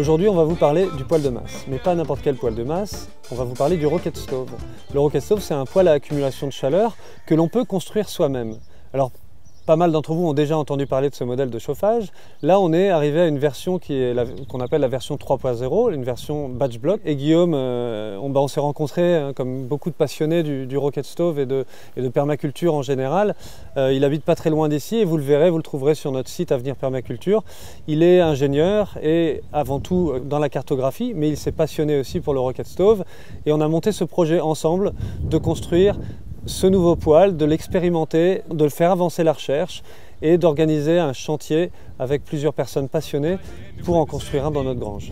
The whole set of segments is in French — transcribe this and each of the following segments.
Aujourd'hui, on va vous parler du poêle de masse, mais pas n'importe quel poêle de masse, on va vous parler du Rocket Stove. Le Rocket Stove, c'est un poêle à accumulation de chaleur que l'on peut construire soi-même. Alors, pas mal d'entre vous ont déjà entendu parler de ce modèle de chauffage. Là, on est arrivé à une version qu'on appelle la version 3.0, une version batch block. Et Guillaume, on s'est rencontrés, comme beaucoup de passionnés du Rocket Stove et de permaculture en général. Il habite pas très loin d'ici et vous le verrez, vous le trouverez sur notre site Avenir Permaculture. Il est ingénieur et avant tout dans la cartographie, mais il s'est passionné aussi pour le Rocket Stove. Et on a monté ce projet ensemble de construire ce nouveau poêle, de l'expérimenter, de le faire avancer la recherche et d'organiser un chantier avec plusieurs personnes passionnées pour en construire un dans notre grange.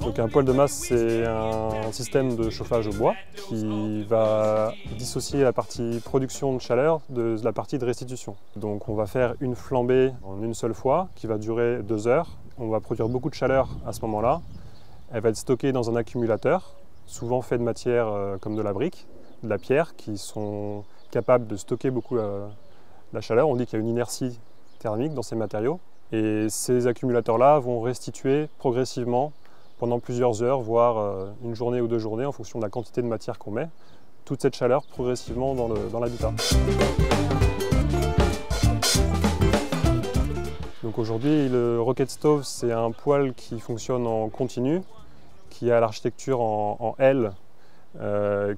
Donc un poêle de masse, c'est un système de chauffage au bois qui va dissocier la partie production de chaleur de la partie de restitution. Donc on va faire une flambée en une seule fois qui va durer 2 heures. On va produire beaucoup de chaleur à ce moment-là. Elle va être stockée dans un accumulateur, souvent fait de matières comme de la brique, de la pierre, qui sont capables de stocker beaucoup la chaleur. On dit qu'il y a une inertie thermique dans ces matériaux. Et ces accumulateurs-là vont restituer progressivement, pendant plusieurs heures, voire une journée ou 2 journées, en fonction de la quantité de matière qu'on met, toute cette chaleur progressivement dans l'habitat. Donc aujourd'hui, le Rocket Stove, c'est un poêle qui fonctionne en continu, qui a l'architecture en L,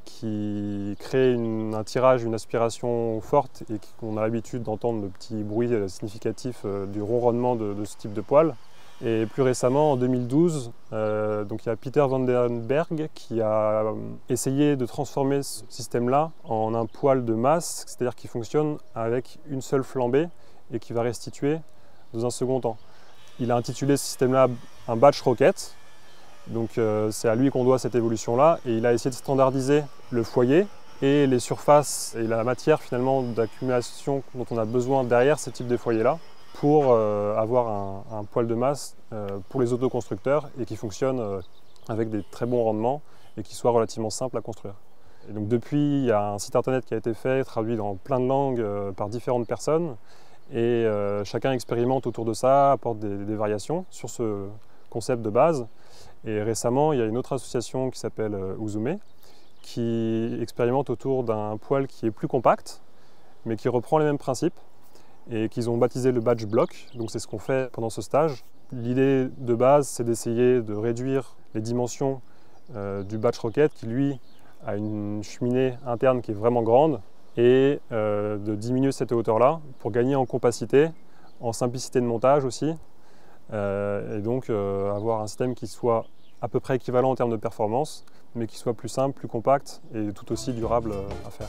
qui crée un tirage, une aspiration forte et qu'on a l'habitude d'entendre le petit bruit significatif du ronronnement de ce type de poêle. Et plus récemment, en 2012, donc il y a Peter van den Berg qui a essayé de transformer ce système-là en un poêle de masse, c'est-à-dire qui fonctionne avec une seule flambée et qui va restituer dans un second temps. Il a intitulé ce système-là un batch rocket. Donc c'est à lui qu'on doit cette évolution-là et il a essayé de standardiser le foyer et les surfaces et la matière finalement d'accumulation dont on a besoin derrière ce type de foyer-là pour avoir un poêle de masse pour les autoconstructeurs et qui fonctionne avec des très bons rendements et qui soit relativement simple à construire. Et donc depuis, il y a un site internet qui a été fait, traduit dans plein de langues par différentes personnes et chacun expérimente autour de ça, apporte des variations sur ce concept de base. Et récemment, il y a une autre association qui s'appelle Uzume qui expérimente autour d'un poêle qui est plus compact, mais qui reprend les mêmes principes et qu'ils ont baptisé le batch block. Donc c'est ce qu'on fait pendant ce stage. L'idée de base, c'est d'essayer de réduire les dimensions du batch rocket qui, lui, a une cheminée interne qui est vraiment grande et de diminuer cette hauteur-là pour gagner en compacité, en simplicité de montage aussi. Et donc avoir un système qui soit à peu près équivalent en termes de performance, mais qui soit plus simple, plus compact et tout aussi durable à faire.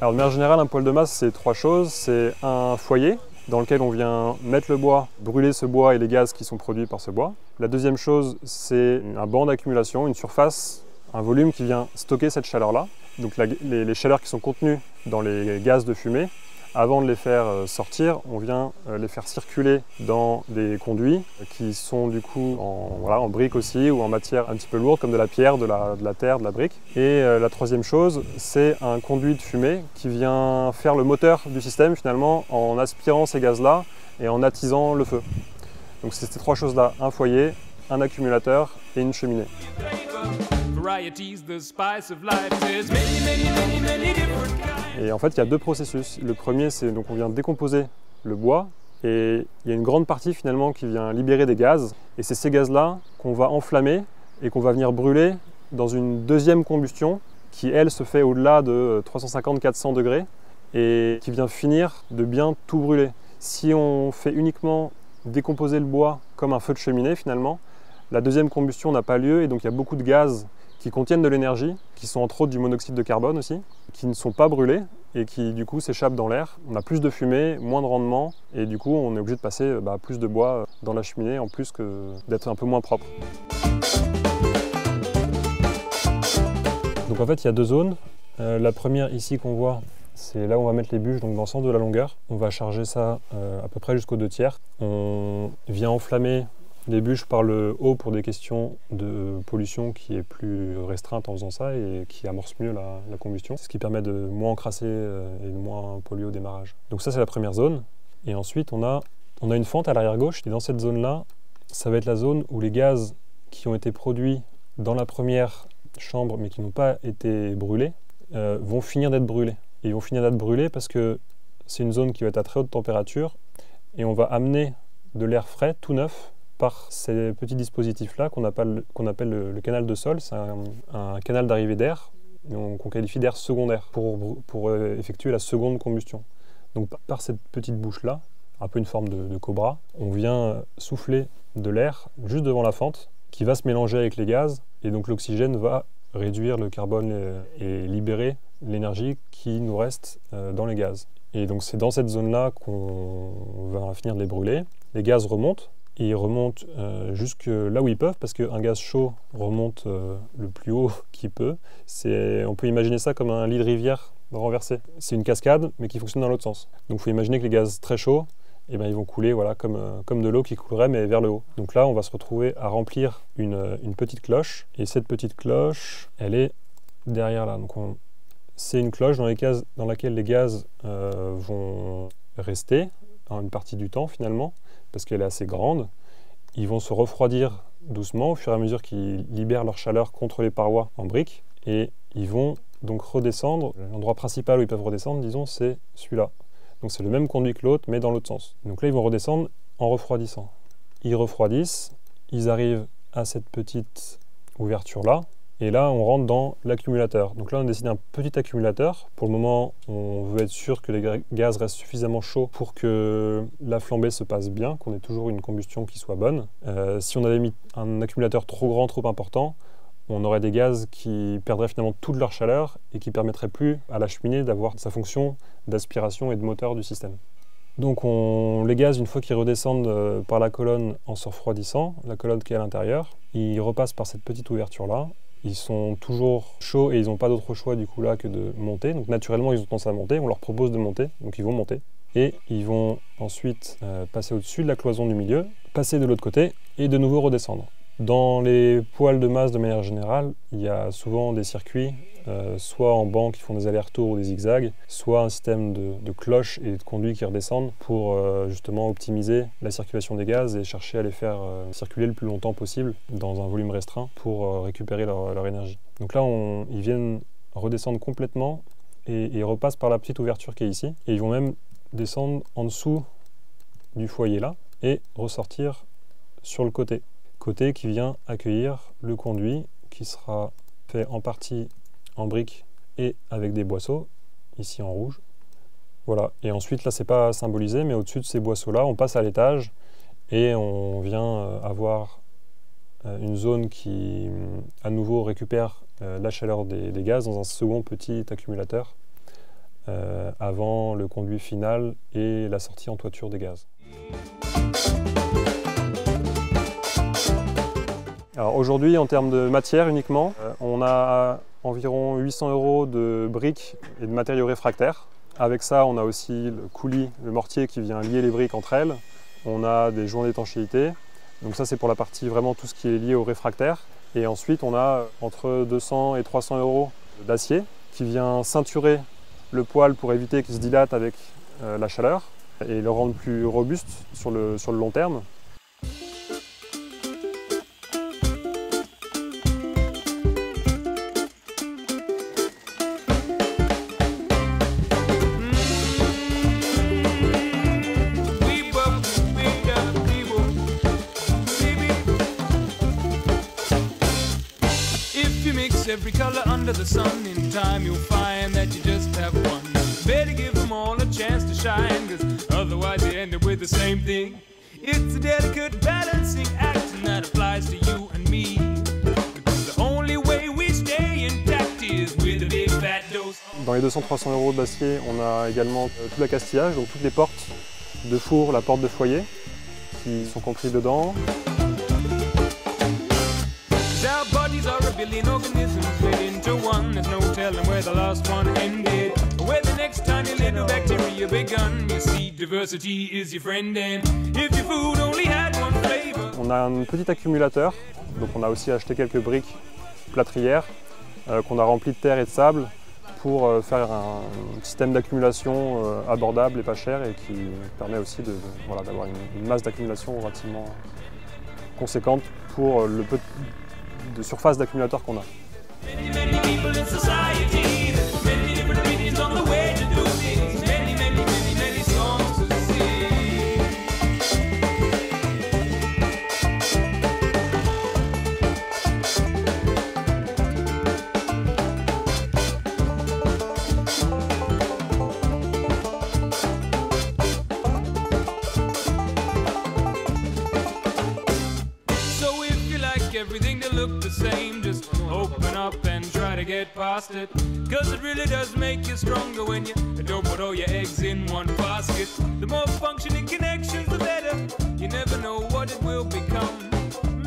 Alors de manière générale, un poêle de masse, c'est 3 choses. C'est un foyer dans lequel on vient mettre le bois, brûler ce bois et les gaz qui sont produits par ce bois. La deuxième chose, c'est un banc d'accumulation, une surface, un volume qui vient stocker cette chaleur-là. Donc les chaleurs qui sont contenues dans les gaz de fumée, avant de les faire sortir, on vient les faire circuler dans des conduits qui sont du coup en briques aussi ou en matière un petit peu lourde comme de la pierre, de la terre, de la brique. Et la troisième chose, c'est un conduit de fumée qui vient faire le moteur du système finalement en aspirant ces gaz-là et en attisant le feu. Donc c'est ces 3 choses-là, un foyer, un accumulateur et une cheminée. Et en fait, il y a 2 processus. Le premier, c'est donc on vient décomposer le bois et il y a une grande partie finalement qui vient libérer des gaz. Et c'est ces gaz-là qu'on va enflammer et qu'on va venir brûler dans une deuxième combustion qui, elle, se fait au-delà de 350-400 degrés et qui vient finir de bien tout brûler. Si on fait uniquement décomposer le bois comme un feu de cheminée finalement, la deuxième combustion n'a pas lieu et donc il y a beaucoup de gaz qui contiennent de l'énergie, qui sont entre autres du monoxyde de carbone aussi, qui ne sont pas brûlés et qui du coup s'échappent dans l'air. On a plus de fumée, moins de rendement et du coup on est obligé de passer plus de bois dans la cheminée en plus que d'être un peu moins propre. Donc en fait il y a 2 zones. La première ici qu'on voit, c'est là où on va mettre les bûches, donc dans le sens de la longueur. On va charger ça à peu près jusqu'aux 2 tiers. On vient enflammer Les bûches par le haut pour des questions de pollution qui est plus restreinte en faisant ça et qui amorce mieux la combustion. C'est ce qui permet de moins encrasser et de moins polluer au démarrage. Donc ça c'est la première zone. Et ensuite on a une fente à l'arrière gauche et dans cette zone-là, ça va être la zone où les gaz qui ont été produits dans la première chambre mais qui n'ont pas été brûlés vont finir d'être brûlés. Et ils vont finir d'être brûlés parce que c'est une zone qui va être à très haute température et on va amener de l'air frais, tout neuf, par ces petits dispositifs-là qu'on appelle le canal de sol. C'est un canal d'arrivée d'air qu'on qualifie d'air secondaire pour effectuer la seconde combustion. Donc par cette petite bouche-là, un peu une forme de cobra, on vient souffler de l'air juste devant la fente qui va se mélanger avec les gaz et donc l'oxygène va réduire le carbone et libérer l'énergie qui nous reste dans les gaz. Et donc c'est dans cette zone-là qu'on va finir de les brûler. Les gaz remontent. Et ils remontent jusque là où ils peuvent, parce qu'un gaz chaud remonte le plus haut qu'il peut. On peut imaginer ça comme un lit de rivière renversé. C'est une cascade, mais qui fonctionne dans l'autre sens. Donc il faut imaginer que les gaz très chauds, eh ben, ils vont couler voilà, comme de l'eau qui coulerait, mais vers le haut. Donc là, on va se retrouver à remplir une petite cloche. Et cette petite cloche, elle est derrière là. Donc c'est une cloche dans laquelle les gaz vont rester une partie du temps finalement, parce qu'elle est assez grande. Ils vont se refroidir doucement au fur et à mesure qu'ils libèrent leur chaleur contre les parois en briques et ils vont donc redescendre. L'endroit principal où ils peuvent redescendre, disons, c'est celui-là. Donc c'est le même conduit que l'autre, mais dans l'autre sens. Donc là, ils vont redescendre en refroidissant. Ils refroidissent, ils arrivent à cette petite ouverture-là, et là, on rentre dans l'accumulateur. Donc là, on a décidé un petit accumulateur. Pour le moment, on veut être sûr que les gaz restent suffisamment chauds pour que la flambée se passe bien, qu'on ait toujours une combustion qui soit bonne. Si on avait mis un accumulateur trop grand, trop important, on aurait des gaz qui perdraient finalement toute leur chaleur et qui ne permettraient plus à la cheminée d'avoir sa fonction d'aspiration et de moteur du système. Donc les gaz, une fois qu'ils redescendent par la colonne en se refroidissant, la colonne qui est à l'intérieur, ils repassent par cette petite ouverture-là. Ils sont toujours chauds et ils n'ont pas d'autre choix du coup là que de monter. Donc naturellement, ils ont tendance à monter. On leur propose de monter, donc ils vont monter. Et ils vont ensuite passer au-dessus de la cloison du milieu, passer de l'autre côté et de nouveau redescendre. Dans les poêles de masse, de manière générale, il y a souvent des circuits, soit en banc qui font des allers-retours ou des zigzags, soit un système de cloches et de conduits qui redescendent pour justement optimiser la circulation des gaz et chercher à les faire circuler le plus longtemps possible dans un volume restreint pour récupérer leur énergie. Donc là, ils viennent redescendre complètement et repassent par la petite ouverture qui est ici. Et ils vont même descendre en dessous du foyer là et ressortir sur le côté qui vient accueillir le conduit qui sera fait en partie en briques et avec des boisseaux, ici en rouge. Voilà, et ensuite là c'est pas symbolisé, mais au-dessus de ces boisseaux-là, on passe à l'étage et on vient avoir une zone qui à nouveau récupère la chaleur des gaz dans un second petit accumulateur avant le conduit final et la sortie en toiture des gaz. Alors aujourd'hui, en termes de matière uniquement, on a environ 800 € de briques et de matériaux réfractaires. Avec ça, on a aussi le coulis, le mortier qui vient lier les briques entre elles. On a des joints d'étanchéité. Donc ça, c'est pour la partie vraiment tout ce qui est lié au réfractaire. Et ensuite, on a entre 200 et 300 € d'acier qui vient ceinturer le poêle pour éviter qu'il se dilate avec la chaleur et le rendre plus robuste sur le long terme. Every color under the sun, in time you'll find that you just have one. Better give them all a chance to shine, cause otherwise you end up with the same thing. It's a delicate balancing act, and that applies to you and me. Because the only way we stay intact is with a big fat dose. Dans les 200-300 € d'acier, on a également tout l'accastillage, donc toutes les portes de four, la porte de foyer, qui sont comprises dedans. Our bodies are a billion organisms fit into one. There's no telling where the last one ended. where the next tiny little bacteria begun. You see, diversity is your friend, and if your food only had one flavor. On a un petit accumulateur, donc on a aussi acheté quelques briques plâtrières qu'on a remplies de terre et de sable pour faire un système d'accumulation abordable et pas cher et qui permet aussi d'avoir une masse d'accumulation relativement conséquente pour le peu de surface d'accumulateur qu'on a. Many people in society, many different opinions on the way to do things, many songs to sing. So if you like everything to look the same, just open up and try to get past it, cause it really does make you stronger when you don't put all your eggs in one basket. The more functioning connections, the better. You never know what it will become.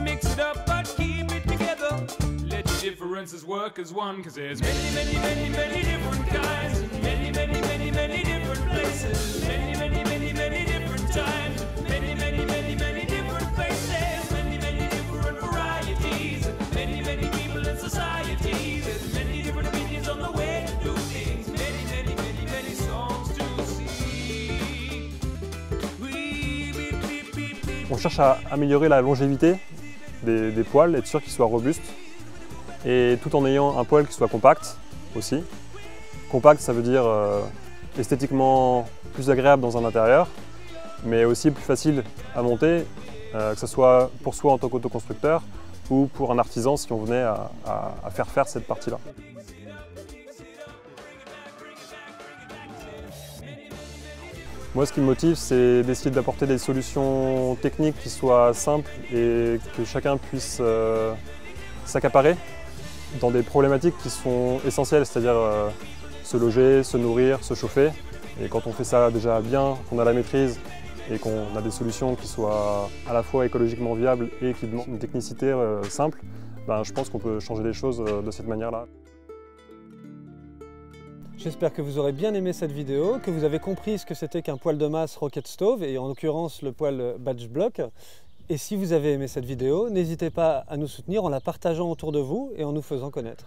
Mix it up but keep it together. Let your differences work as one, cause there's many different kinds, many different places, many different times, many different faces, many different varieties, many people in society. There's many different opinions on the way to do things, many songs to sing. On cherche à améliorer la longévité des poêles, être sûr qu'ils soient robustes, et tout en ayant un poêle qui soit compact aussi. Compact, ça veut dire esthétiquement plus agréable dans un intérieur, mais aussi plus facile à monter, que ce soit pour soi en tant qu'autoconstructeur ou pour un artisan si on venait à faire cette partie-là. Moi, ce qui me motive, c'est d'essayer d'apporter des solutions techniques qui soient simples et que chacun puisse s'accaparer dans des problématiques qui sont essentielles, c'est-à-dire se loger, se nourrir, se chauffer. Et quand on fait ça déjà bien, qu'on a la maîtrise et qu'on a des solutions qui soient à la fois écologiquement viables et qui demandent une technicité simple, je pense qu'on peut changer les choses de cette manière-là. J'espère que vous aurez bien aimé cette vidéo, que vous avez compris ce que c'était qu'un poêle de masse Rocket Stove, et en l'occurrence le poêle Batch Block. Et si vous avez aimé cette vidéo, n'hésitez pas à nous soutenir en la partageant autour de vous et en nous faisant connaître.